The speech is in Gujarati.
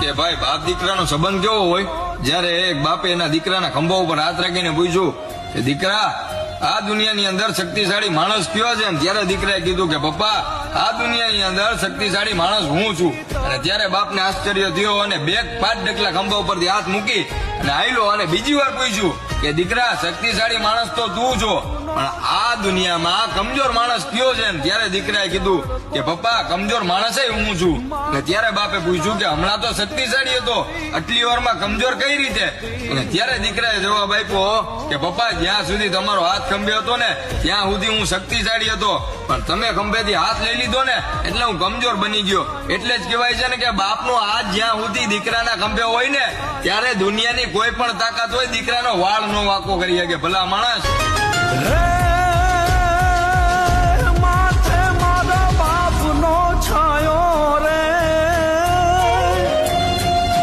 કે ભાઈ બાપ દીકરાનો સંબંધ કેવો હોય? જયારે એક બાપે એના દીકરાના ખંભા ઉપર હાથ રાખીને પૂછ્યું કે દીકરા, આ દુનિયાની અંદર શક્તિશાળી માણસ કયો છે? ત્યારે દીકરાએ કીધું કે પપ્પા, આ દુનિયાની અંદર શક્તિશાળી માણસ હું છું. અને ત્યારે બાપને આશ્ચર્ય થયો અને 5 ડગલા ખંભા ઉપરથી હાથ મૂકી અને આયલો અને બીજી વાર પૂછ્યું કે દીકરા, શક્તિશાળી માણસ તો તું છો, પણ આ દુનિયામાં કમજોર માણસ કયો છે? ત્યારે દીકરાએ કીધું કે પપ્પા, કમજોર માણસ હું છું. અને ત્યારે બાપે પૂછ્યું કે હમણાં તો શક્તિશાળી હતો, આટલી વારમાં કમજોર કઈ રીતે? અને ત્યારે દીકરાએ જવાબ આપ્યો કે પપ્પા, જ્યાં સુધી તમારો હાથ ખંભે હતો ને ત્યાં સુધી હું શક્તિશાળી હતો, પણ તમે ખંભેથી હાથ લઈ લીધો ને એટલે હું કમજોર બની ગયો. એટલે જ કહેવાય છે ને કે બાપનો હાથ જ્યાં સુધી દીકરાના ખંભે હોય ને ત્યારે દુનિયાની કોઈ પણ તાકાત હોય દીકરાનો વાળ નો વાંકો કરી શકે. ભલા માણસ.